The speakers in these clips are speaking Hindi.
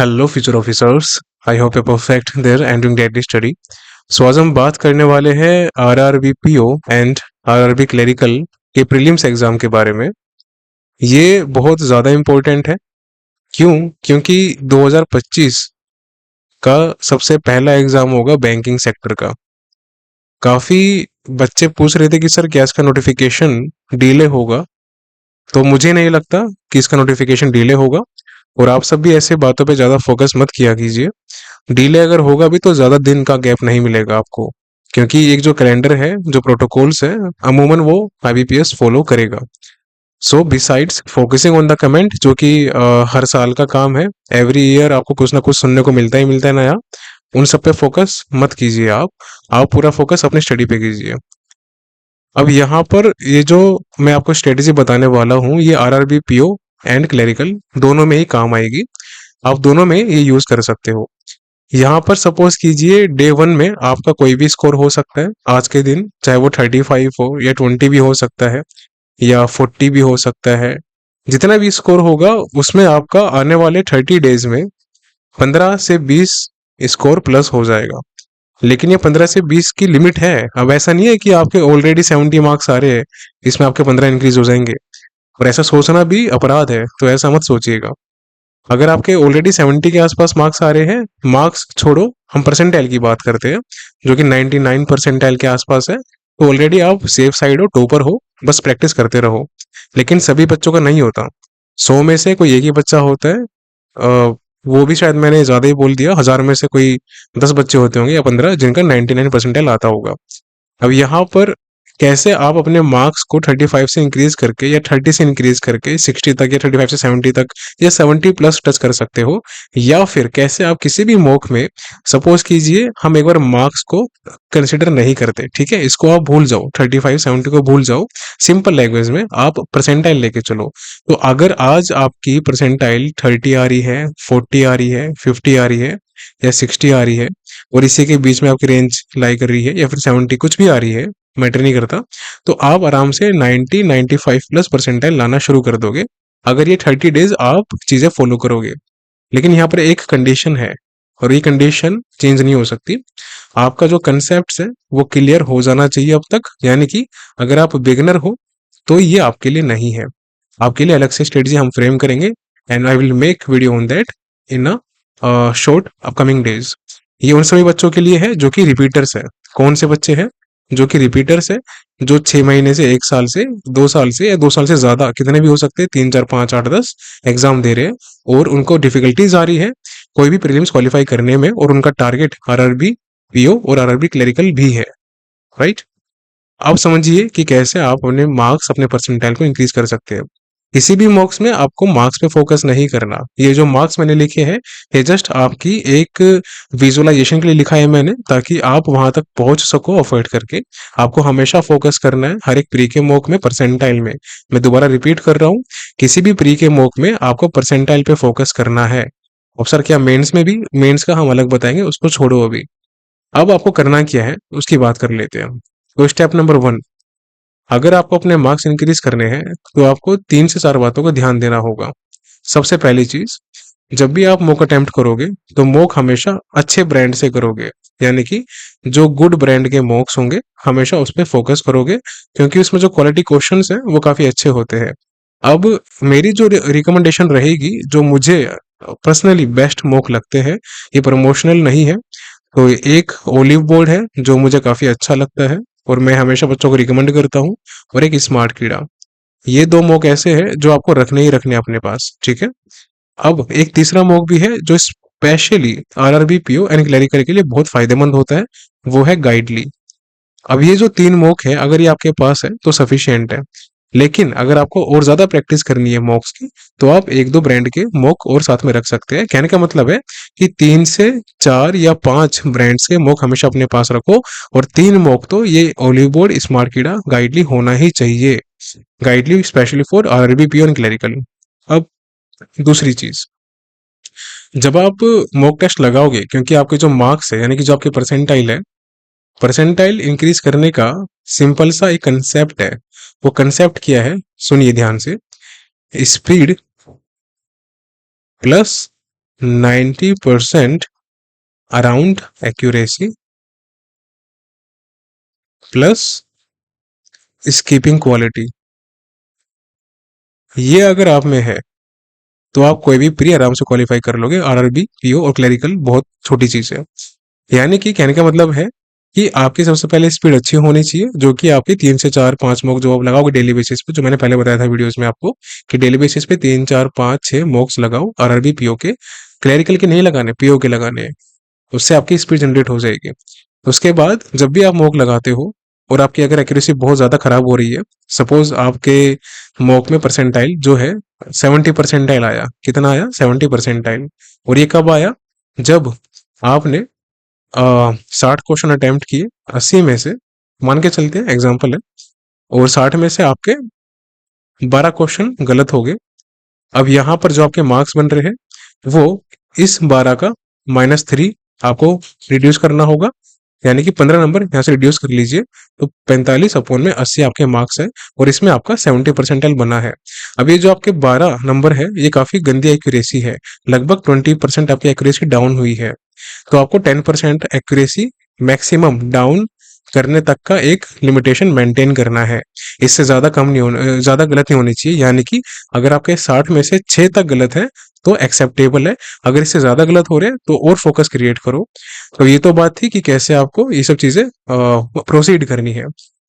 Hello future officers. I hope you perfect there and doing deadly study. So आज हम बात करने वाले हैं RRB PO and RRB clerical के प्रीलिम्स एग्जाम के बारे में। ये बहुत ज़्यादा इम्पोर्टेंट है। क्यों? क्योंकि 2025 का सबसे पहला एग्जाम होगा बैंकिंग सेक्टर का। काफ़ी बच्चे पूछ रहे थे कि सर क्या इसका नोटिफिकेशन डिले होगा। तो मुझे नहीं लगता कि इसका नोटिफिकेशन डिले होगा। और आप सब भी ऐसे बातों पे ज़्यादा फोकस मत किया कीजिए। डिले अगर होगा भी तो ज़्यादा दिन का गैप नहीं मिलेगा आपको, क्योंकि एक जो कैलेंडर है, जो प्रोटोकॉल्स है, अमूमन वो आईबीपीएस फॉलो करेगा। So besides focusing on the comment, जो कि हर साल का काम है, एवरी ईयर आपको कुछ ना कुछ सुनने को मिलता ही मिलता है नया। उन सब पे फोकस मत कीजिए आप पूरा फोकस अपनी स्टडी पे कीजिए। अब यहाँ पर ये जो मैं आपको स्ट्रेटेजी बताने वाला हूँ, ये आरआरबी पीओ एंड क्लरिकल दोनों में ही काम आएगी। आप दोनों में ये यूज कर सकते हो। यहाँ पर सपोज कीजिए डे वन में आपका कोई भी स्कोर हो सकता है आज के दिन, चाहे वो 35 हो या 20 भी हो सकता है या 40 भी हो सकता है। जितना भी स्कोर होगा उसमें आपका आने वाले 30 डेज में 15 से 20 स्कोर प्लस हो जाएगा। लेकिन ये 15 से 20 की लिमिट है। अब ऐसा नहीं है कि आपके ऑलरेडी 70 मार्क्स आ रहे हैं, इसमें आपके 15 इंक्रीज हो जाएंगे। और ऐसा सोचना भी अपराध है, तो ऐसा मत सोचिएगा। अगर आपके ऑलरेडी 70 के आसपास मार्क्स आ रहे हैं, मार्क्स छोड़ो, हम परसेंटाइल की बात करते हैं, जो कि 99 परसेंटाइल के आसपास है, तो ऑलरेडी आप सेफ साइड हो, टॉपर हो। बस प्रैक्टिस करते रहो। लेकिन सभी बच्चों का नहीं होता। 100 में से कोई एक ही बच्चा होता है। वो भी शायद मैंने ज्यादा ही बोल दिया, 1000 में से कोई 10 बच्चे होते होंगे या 15 जिनका 99 परसेंटाइल आता होगा। अब यहाँ पर कैसे आप अपने मार्क्स को 35 से इंक्रीज करके या 30 से इंक्रीज करके 60 तक या 35 से 70 तक या 70 प्लस टच कर सकते हो, या फिर कैसे आप किसी भी मॉक में, सपोज कीजिए हम एक बार मार्क्स को कंसिडर नहीं करते, ठीक है, इसको आप भूल जाओ, 35 70 को भूल जाओ। सिंपल लैंग्वेज में आप परसेंटाइल लेके चलो। तो अगर आज आपकी परसेंटाइल 30 आ रही है, 40 आ रही है, 50 आ रही है या 60 आ रही है, और इसी के बीच में आपकी रेंज लाई कर रही है, या फिर 70 कुछ भी आ रही है, मैटर नहीं करता, तो आप आराम से 90 95 प्लस परसेंटाइल लाना शुरू कर दोगे, अगर ये 30 डेज आप चीजें फॉलो करोगे। लेकिन यहाँ पर एक कंडीशन है, और ये कंडीशन चेंज नहीं हो सकती। आपका जो कंसेप्ट है वो क्लियर हो जाना चाहिए अब तक, यानी कि अगर आप बिगनर हो तो ये आपके लिए नहीं है। आपके लिए अलग से स्ट्रेटजी हम फ्रेम करेंगे, and I will make video on that in a short upcoming days. ये उन सभी बच्चों के लिए है जो कि रिपीटर्स है। कौन से बच्चे हैं जो कि रिपीटर्स है? जो 6 महीने से, 1 साल से, 2 साल से या 2 साल से ज्यादा, कितने भी हो सकते हैं, 3 4 5 8 10 एग्जाम दे रहे हैं और उनको डिफिकल्टीज आ रही है कोई भी प्रीलिम्स क्वालिफाई करने में, और उनका टारगेट आरआरबी पीओ और आरआरबी क्लरिकल भी है। राइट? आप समझिए कि कैसे आप अपने मार्क्स, अपने परसेंटाइल को इंक्रीज कर सकते हैं। किसी भी मॉक्स में आपको मार्क्स पे फोकस नहीं करना। ये जो मार्क्स मैंने लिखे हैं, ये जस्ट आपकी एक विजुअलाइजेशन के लिए लिखा है मैंने, ताकि आप वहां तक पहुंच सको अफोर्ड करके। आपको हमेशा फोकस करना है हर एक प्री के मॉक में परसेंटाइल में। मैं दोबारा रिपीट कर रहा हूँ, किसी भी प्री के मॉक में आपको परसेंटाइल पे फोकस करना है। और सर क्या मेंस में भी? मेंस का हम अलग बताएंगे, उसको छोड़ो अभी। अब आपको करना क्या है उसकी बात कर लेते हैं। तो स्टेप नंबर 1, अगर आपको अपने मार्क्स इंक्रीज करने हैं तो आपको 3 से 4 बातों का ध्यान देना होगा। सबसे पहली चीज, जब भी आप मॉक अटेम्प्ट करोगे तो मॉक हमेशा अच्छे ब्रांड से करोगे, यानी कि जो गुड ब्रांड के मॉक्स होंगे हमेशा उस पर फोकस करोगे, क्योंकि उसमें जो क्वालिटी क्वेश्चंस हैं वो काफी अच्छे होते हैं। अब मेरी जो रिकमेंडेशन रहेगी, जो मुझे पर्सनली बेस्ट मॉक लगते हैं, ये प्रमोशनल नहीं है, तो एक ओलिव बोर्ड है जो मुझे काफी अच्छा लगता है और मैं हमेशा बच्चों को रिकमेंड करता हूँ, और एक स्मार्ट कीड़ा। ये दो मॉक ऐसे हैं जो आपको रखने ही रखने अपने पास, ठीक है। अब एक तीसरा मॉक भी है जो specially RRB PO and clerical के लिए बहुत फायदेमंद होता है, वो है गाइडली। अब ये जो 3 मॉक है, अगर ये आपके पास है तो सफिशियंट है। लेकिन अगर आपको और ज्यादा प्रैक्टिस करनी है मॉक्स की, तो आप 1 2 ब्रांड के मॉक और साथ में रख सकते हैं। कहने का मतलब है कि 3 से 4 या 5 ब्रांड्स के मॉक हमेशा अपने पास रखो, और 3 मॉक तो ये ओलिव बोर्ड, स्मार्ट कीड़ा, गाइडली होना ही चाहिए। गाइडली specially for RRB PO and clerical. अब दूसरी चीज, जब आप मॉक टेस्ट लगाओगे, क्योंकि आपके जो मार्क्स है, यानी कि जो आपके परसेंटाइल है, परसेंटाइल इंक्रीज करने का सिंपल सा एक कंसेप्ट है। वो कंसेप्ट क्या है? सुनिए ध्यान से। Speed plus 90% around accuracy plus skipping quality, ये अगर आप में है तो आप कोई भी प्री आराम से क्वालिफाई कर लोगे। आरआरबी, पीओ और क्लरिकल बहुत छोटी चीज है। यानी कि कहने का मतलब है कि आपकी सबसे पहले स्पीड अच्छी होनी चाहिए, जो कि आपकी 3 से 4 5 मॉक जो आप लगाओगे डेली बेसिस पे, जो मैंने पहले बताया था वीडियोस में आपको कि डेली बेसिस पे 3 4 5 6 मॉक्स लगाओ आरआरबी पीओ के। क्लरिकल के नहीं लगाने, पीओ के लगाने हैं। उससे आपकी स्पीड जनरेट हो जाएगी। उसके बाद जब भी आप मॉक लगाते हो और आपकी अगर एक्यूरेसी बहुत ज़्यादा खराब हो रही है, सपोज आपके मॉक में परसेंटाइल जो है 70 परसेंटाइल आया, कितना आया 70 परसेंटाइल, और ये कब आया, जब आपने 60 क्वेश्चन अटेम्प्ट किए, 80 में से मान के चलते हैं एग्जाम्पल है, और 60 में से आपके 12 क्वेश्चन गलत हो गए। अब यहाँ पर जो आपके मार्क्स बन रहे हैं वो इस 12 का -3 आपको रिड्यूस करना होगा, यानी कि 15 नंबर यहाँ से रिड्यूस कर लीजिए, तो 45/80 आपके मार्क्स है, और इसमें आपका 70 परसेंटाइल बना है। अब ये जो आपके 12 नंबर है, ये काफी गंदी एक्यूरेसी है, लगभग 20% आपकी एक्यूरेसी डाउन हुई है। तो आपको 10% एक्यूरेसी मैक्सिमम डाउन करने तक का एक लिमिटेशन मेंटेन करना है। इससे ज्यादा कम नहीं होना, ज्यादा गलत नहीं होनी चाहिए। यानी कि अगर आपके 60 में से 6 तक गलत है तो एक्सेप्टेबल है, अगर इससे ज्यादा गलत हो रहे हैं तो और फोकस क्रिएट करो। तो ये तो बात थी कि कैसे आपको ये सब चीजें प्रोसीड करनी है।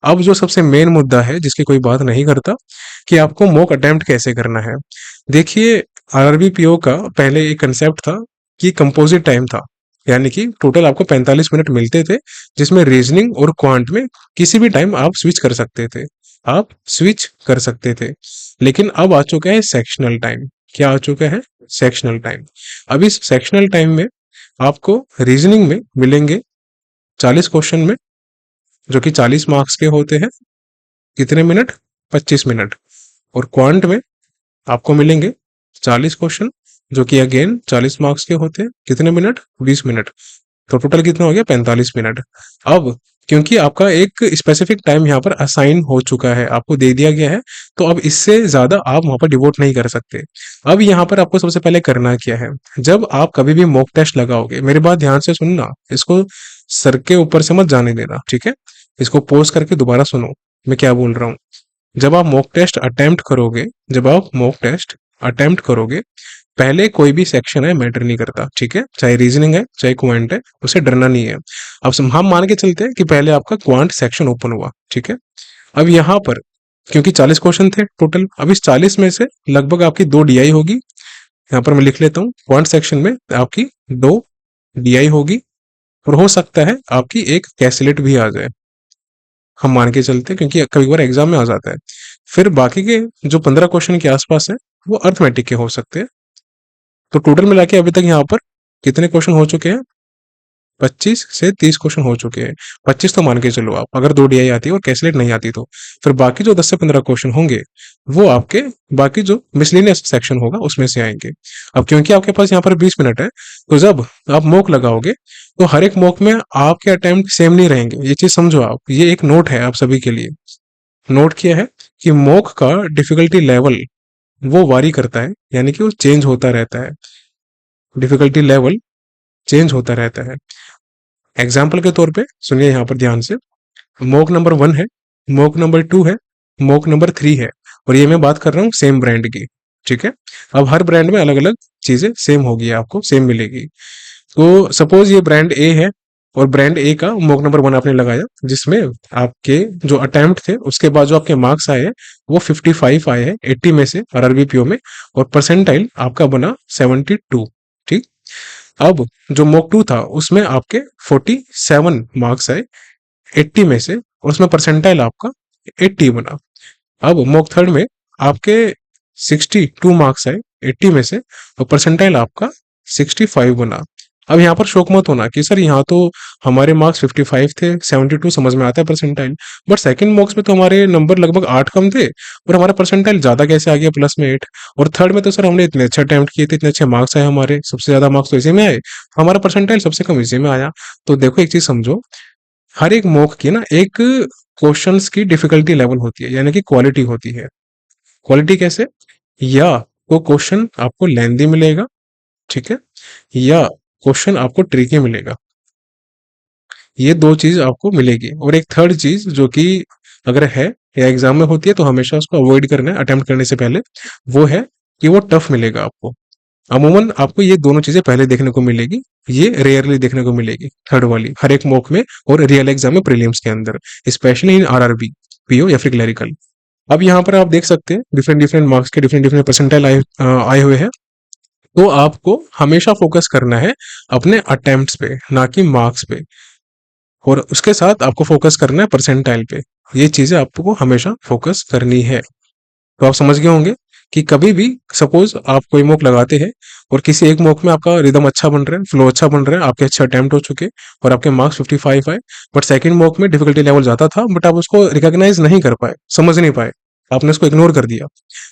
अब जो सबसे मेन मुद्दा है जिसकी कोई बात नहीं करता, कि आपको मॉक अटेम्प्ट कैसे करना है। देखिए, आरआरबी पीओ का पहले एक कंसेप्ट था कि कंपोजिट टाइम था, यानी कि टोटल आपको 45 मिनट मिलते थे, जिसमें रीजनिंग और क्वांट में किसी भी टाइम आप स्विच कर सकते थे, आप स्विच कर सकते थे। लेकिन अब आ चुका है सेक्शनल टाइम। क्या आ चुका है? Sectional time. अब इस सेक्शनल टाइम में आपको रीजनिंग में मिलेंगे 40 क्वेश्चन में, जो कि 40 मार्क्स के होते हैं, कितने मिनट? 25 मिनट। और क्वांट में आपको मिलेंगे 40 क्वेश्चन, जो कि अगेन 40 मार्क्स के होते हैं, कितने मिनट? 20 मिनट। तो टोटल कितना हो गया? 45 मिनट। अब क्योंकि आपका एक स्पेसिफिक टाइम यहाँ पर असाइन हो चुका है, आपको दे दिया गया है, तो अब इससे ज्यादा आप वहां पर डिवोट नहीं कर सकते। अब यहाँ पर आपको सबसे पहले करना क्या है, जब आप कभी भी मॉक टेस्ट लगाओगे, मेरी बात ध्यान से सुनना, इसको सर के ऊपर से मत जाने देना, ठीक है? इसको पॉज करके दोबारा सुनो मैं क्या बोल रहा हूँ। जब आप मॉक टेस्ट अटेम्प्ट करोगे, जब आप मॉक टेस्ट अटेम्प्ट करोगे, पहले कोई भी सेक्शन है मैटर नहीं करता, ठीक है? चाहे रीजनिंग है चाहे क्वांट है, उसे डरना नहीं है। अब हम मान के चलते हैं कि पहले आपका क्वांट सेक्शन ओपन हुआ, ठीक है? अब यहाँ पर क्योंकि 40 क्वेश्चन थे टोटल, अब इस 40 में से लगभग आपकी 2 डीआई होगी। यहाँ पर मैं लिख लेता हूँ, क्वांट सेक्शन में आपकी 2 डीआई होगी, और हो सकता है आपकी एक कैसलेट भी आ जाए, हम मान के चलते हैं, क्योंकि कभी बार एग्जाम में आ जाता है। फिर बाकी के जो 15 क्वेश्चन के आसपास है वो अर्थमेटिक के हो सकते हैं। तो टोटल मिला के अभी तक यहाँ पर कितने क्वेश्चन हो चुके हैं? 25 से 30 क्वेश्चन हो चुके हैं। 25 तो मान के चलो आप, अगर 2 डीआई आती है और कैलकुलेट नहीं आती तो। फिर बाकी जो 10 से 15 क्वेश्चन होंगे वो आपके बाकी जो मिसलेनियस सेक्शन होगा उसमें से आएंगे। अब क्योंकि आपके पास यहाँ पर 20 मिनट है, तो जब आप मॉक लगाओगे तो हर एक मॉक में आपके अटेम्प्ट सेम नहीं रहेंगे, ये चीज समझो आप। ये एक नोट है आप सभी के लिए। नोट किया है कि मॉक का डिफिकल्टी लेवल वो वारी करता है, यानी कि वो चेंज होता रहता है, डिफिकल्टी लेवल चेंज होता रहता है। एग्जाम्पल के तौर पे सुनिए यहाँ पर ध्यान से, मॉक नंबर 1 है, मॉक नंबर 2 है, मॉक नंबर 3 है, और ये मैं बात कर रहा हूँ सेम ब्रांड की, ठीक है? अब हर ब्रांड में अलग अलग चीजें सेम होगी, आपको सेम मिलेगी। तो सपोज ये ब्रांड ए है, और ब्रांड ए का मॉक नंबर 1 आपने लगाया, जिसमें आपके जो अटेम्प्ट थे उसके बाद जो आपके मार्क्स आए हैं वो 55 आए हैं 80 में से आरआरबीपीओ में, और परसेंटाइल आपका बना 72, ठीक? अब जो मॉक 2 था उसमें आपके 47 मार्क्स आए 80 में से, और उसमें परसेंटाइल आपका 80 बना। अब मॉक थर्ड में आपके 62 मार्क्स आए 80 में से, और परसेंटाइल आपका 65 बना। अब यहाँ पर शौक मत होना कि सर यहाँ तो हमारे मार्क्स 55 थे, 72 समझ में आता है परसेंटाइल, बट सेकंड मॉक्स में तो हमारे नंबर लगभग 8 कम थे और हमारा परसेंटाइल ज्यादा कैसे आ गया, प्लस में 8? और थर्ड में तो सर हमने इतने अच्छे अटेम्प्ट किए थे, इतने अच्छे मार्क्स आए हमारे, सबसे ज्यादा मार्क्स तो इसी में आए, हमारा परसेंटाइल सबसे कम इसी में आया। तो देखो एक चीज समझो, हर एक मॉक की ना एक क्वेश्चंस की डिफिकल्टी लेवल होती है, यानी कि क्वालिटी होती है। क्वालिटी कैसे? या वो क्वेश्चन आपको लेंदी मिलेगा, ठीक है, या क्वेश्चन आपको ट्रिकी मिलेगा। ये दो चीज आपको मिलेगी। और एक थर्ड चीज जो कि अगर है या एग्जाम में होती है तो हमेशा उसको अवॉइड करना है अटेम्प्ट करने से पहले, वो है कि वो टफ मिलेगा आपको। अमूमन आपको ये दोनों चीजें पहले देखने को मिलेगी, ये रेयरली देखने को मिलेगी थर्ड वाली हर एक मॉक में और रियल एग्जाम में प्रीलिम्स के अंदर, स्पेशली इन आरआरबी, पीओ या फिर क्लरिकल। अब यहाँ पर आप देख सकते हैं डिफरेंट डिफरेंट मार्क्स के डिफरेंट डिफरेंट परसेंटाइल आए हुए हैं। तो आपको हमेशा फोकस करना है अपने अटेम्प्ट्स पे, ना कि मार्क्स पे। और उसके साथ आपको फोकस करना है परसेंटाइल पे। ये चीजें आपको हमेशा फोकस करनी है। तो आप समझ गए होंगे कि कभी भी सपोज आप कोई मॉक लगाते हैं और किसी एक मॉक में आपका रिदम अच्छा बन रहा है, फ्लो अच्छा बन रहा है, आपके अच्छे अटेम्प्ट हो चुके और आपके मार्क्स 55 आए, बट सेकंड मॉक में डिफिकल्टी लेवल ज्यादा था, बट आप उसको रिकॉग्नाइज नहीं कर पाए, समझ नहीं पाए, आपने उसको इग्नोर कर दिया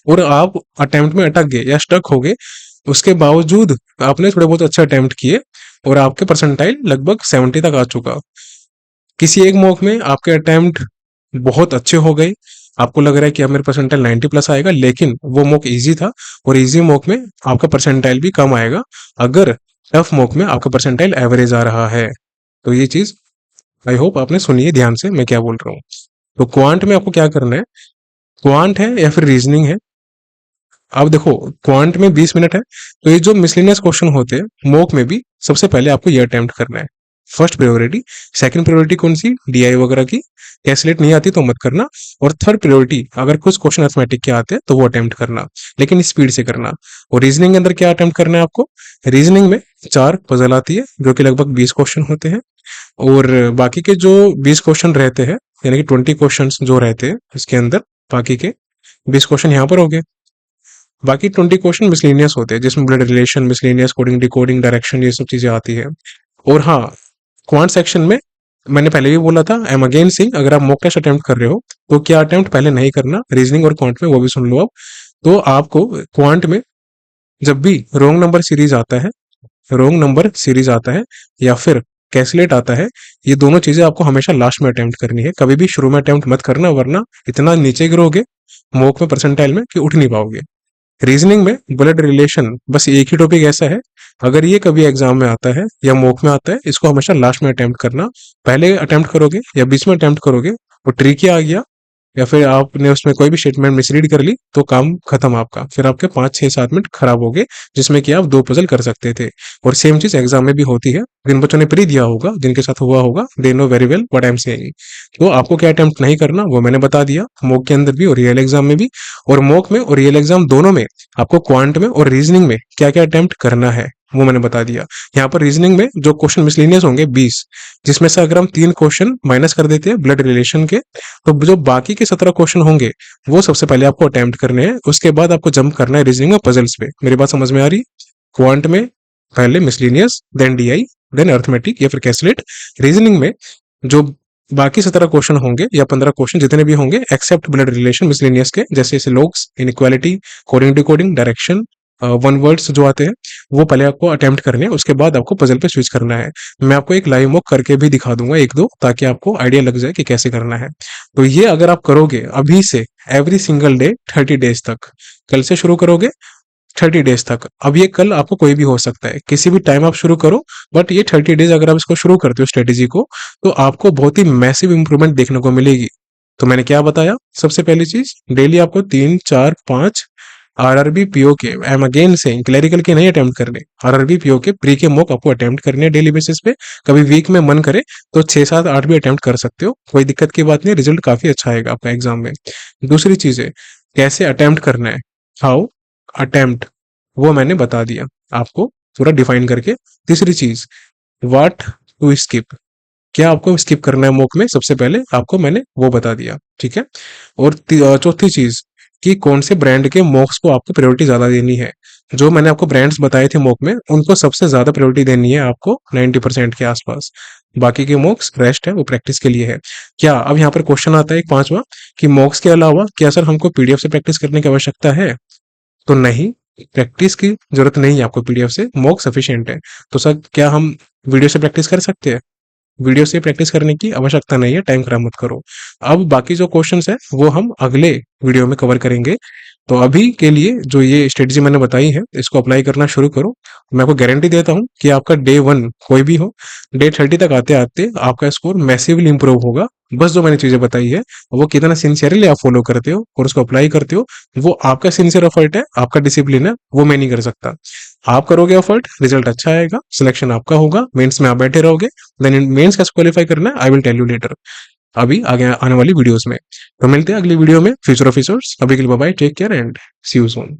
और आप अटेम्प्ट में अटक गए या स्टक हो गए। उसके बावजूद आपने थोड़े बहुत अच्छे अटेम्प्ट किए और आपके परसेंटाइल लगभग 70 तक आ चुका। किसी एक मॉक में आपके अटेम्प्ट बहुत अच्छे हो गए, आपको लग रहा है कि अब मेरे परसेंटाइल 90 प्लस आएगा, लेकिन वो मॉक इजी था और इजी मॉक में आपका परसेंटाइल भी कम आएगा अगर टफ मॉक में आपका परसेंटाइल एवरेज आ रहा है। तो ये चीज आई होप आपने सुनी है ध्यान से मैं क्या बोल रहा हूँ। तो क्वांट में आपको क्या करना है, क्वांट है या फिर रीजनिंग है। अब देखो क्वांट में 20 मिनट है, तो ये जो मिसलेनियस क्वेश्चन होते हैं मॉक में भी सबसे पहले आपको ये अटेम्प्ट करना है, फर्स्ट प्रायोरिटी। सेकंड प्रायोरिटी कौन सी, डीआई वगैरह की, कैलकुलेट नहीं आती तो मत करना। और थर्ड प्रायोरिटी अगर कुछ क्वेश्चन अर्थमेटिक के आते हैं तो वो अटेम्प्ट करना, लेकिन स्पीड से करना। और रीजनिंग के अंदर क्या अटेम्प्ट करना है आपको, रीजनिंग में 4 पजल आती है जो कि लगभग 20 क्वेश्चन होते हैं, और बाकी के जो 20 क्वेश्चन रहते हैं, यानी कि 20 क्वेश्चन जो रहते हैं इसके अंदर, बाकी के 20 क्वेश्चन यहाँ पर हो गए। बाकी 20 क्वेश्चन मिसलेनियस होते हैं जिसमें blood relation, miscellaneous, coding, decoding, direction, ये सब चीजें आती है। और हाँ, क्वांट सेक्शन में मैंने पहले भी बोला था, आई एम अगेन सेइंग, अगर आप मॉक टेस्ट अटेम्प्ट कर रहे हो तो क्या अटेम्प्ट पहले नहीं करना, रीजनिंग और क्वांट में, वो भी सुन लो आप। तो आपको क्वांट में जब भी रोंग नंबर सीरीज आता है, रोंग नंबर सीरीज आता है या फिर कैलकुलेट आता है, ये दोनों चीजें आपको हमेशा लास्ट में अटेम्प्ट करनी है, कभी भी शुरू में अटेम्प्ट मत करना, वरना इतना नीचे गिरोगे मॉक में परसेंटाइल में कि उठ नहीं पाओगे। रीजनिंग में ब्लड रिलेशन बस एक ही टॉपिक ऐसा है, अगर ये कभी एग्जाम में आता है या मॉक में आता है, इसको हमेशा लास्ट में अटेम्प्ट करना। पहले अटेम्प्ट करोगे या बीच में अटेम्प्ट करोगे वो ट्रिकी आ गया या फिर आपने उसमें कोई भी स्टेटमेंट मिसरीड कर ली तो काम खत्म आपका, फिर आपके 5 6 7 मिनट खराब हो गए जिसमें कि आप 2 पजल कर सकते थे। और सेम चीज एग्जाम में भी होती है, जिन बच्चों ने प्री दिया होगा, जिनके साथ हुआ होगा, they know very well what I am saying. तो आपको क्या अटेम्प्ट नहीं करना वो मैंने बता दिया, मॉक के अंदर भी और रियल एग्जाम में भी। और मॉक में और रियल एग्जाम दोनों में आपको क्वांट में और रीजनिंग में क्या क्या अटेम्प्ट करना है वो मैंने बता दिया। यहाँ पर रीजनिंग में जो क्वेश्चन मिसलेनियस होंगे 20, जिसमें से अगर हम 3 क्वेश्चन माइनस कर देते हैं ब्लड रिलेशन के, तो जो बाकी के 17 क्वेश्चन होंगे वो सबसे पहले आपको अटेम्प्ट करने हैं, उसके बाद आपको जंप करना है रीजनिंग में पजल्स पे। मेरी बात समझ में आ रही, क्वांट में पहले miscellaneous, then DI, then arithmetic या फिर कैलकुलेट। रीजनिंग में जो बाकी 17 क्वेश्चन होंगे या 15 क्वेश्चन जितने भी होंगे एक्सेप्ट ब्लड रिलेशन मिसलेनियस के, जैसे जैसे logs, inequality, coding decoding, direction, one words जो आते हैं, वो पहले आपको अटेम्प्ट करने हैं, उसके बाद आपको पजल पे स्विच करना है। मैं आपको एक लाइव मॉक करके भी दिखा दूंगा एक दो, ताकि आपको आइडिया लग जाए कि कैसे करना है। तो ये अगर आप करोगे अभी से एवरी सिंगल डे 30 डेज तक, कल से शुरू करोगे 30 डेज तक, अब ये कल आपको कोई भी हो सकता है, किसी भी टाइम आप शुरू करो, बट ये 30 डेज अगर आप इसको शुरू करते हो स्ट्रेटेजी को, तो आपको बहुत ही मैसिव इंप्रूवमेंट देखने को मिलेगी। तो मैंने क्या बताया, सबसे पहली चीज, डेली आपको 3 4 5 आरआरबी पीओ के, I am again saying, clerical के नहीं अटेम्प्ट करने, आरआरबी पीओ के प्री के मॉक आपको अटेम्प्ट करने हैं डेली बेसिस पे। कभी वीक में मन करे तो 6 7 8 भी अटेम्प्ट कर सकते हो, कोई दिक्कत की बात नहीं, रिजल्ट काफी अच्छा आएगा आपका एग्जाम में। दूसरी चीज है कैसे अटेम्प्ट करना है, हाउ अटेम्प्ट, वो मैंने बता दिया आपको पूरा डिफाइन करके। तीसरी चीज, व्हाट टू स्किप, क्या आपको स्किप करना है मॉक में, सबसे पहले आपको मैंने वो बता दिया, ठीक है। और चौथी चीज कि कौन से ब्रांड के मॉक्स को आपको प्रायोरिटी ज्यादा देनी है। जो मैंने आपको ब्रांड्स बताए थे मॉक में, उनको सबसे ज्यादा प्रायोरिटी देनी है आपको 90% के आसपास। बाकी के मॉक्स रेस्ट है, वो प्रैक्टिस के लिए है। क्या अब यहाँ पर क्वेश्चन आता है एक पांचवा, कि मॉक्स के अलावा क्या सर हमको पीडीएफ से प्रैक्टिस करने की आवश्यकता है। तो नहीं, प्रैक्टिस की जरूरत नहीं है आपको पीडीएफ से, मॉक सफिशिएंट है। तो सर क्या हम वीडियो से प्रैक्टिस कर सकते हैं, वीडियो से प्रैक्टिस करने की आवश्यकता नहीं है, टाइम खराब मत करो। अब बाकी जो क्वेश्चंस है वो हम अगले वीडियो में कवर करेंगे। तो अभी के लिए जो ये स्ट्रेटजी मैंने बताई है इसको अप्लाई करना शुरू करो, मैं आपको गारंटी देता हूँ कि आपका डे 1 कोई भी हो, डे 30 तक आते-आते आपका स्कोर मैसिवली इंप्रूव होगा। बस जो मैंने चीज़ें बताई है, वो कितना सिंसियरली आप फॉलो करते हो और उसको अप्लाई करते हो, वो आपका सिंसियर एफर्ट है, आपका डिसिप्लिन है, वो मैं नहीं कर सकता। आप करोगे एफर्ट, रिजल्ट अच्छा आएगा, सिलेक्शन आपका होगा, मेंस में आप बैठे रहोगे, देन मेंस कैसे क्वालिफाई करना है I will tell you later, अभी आगे आने वाली वीडियोस में। तो मिलते हैं अगली वीडियो में फ्यूचर ऑफिसर्स। अभी के लिए bye bye, take care and see you soon.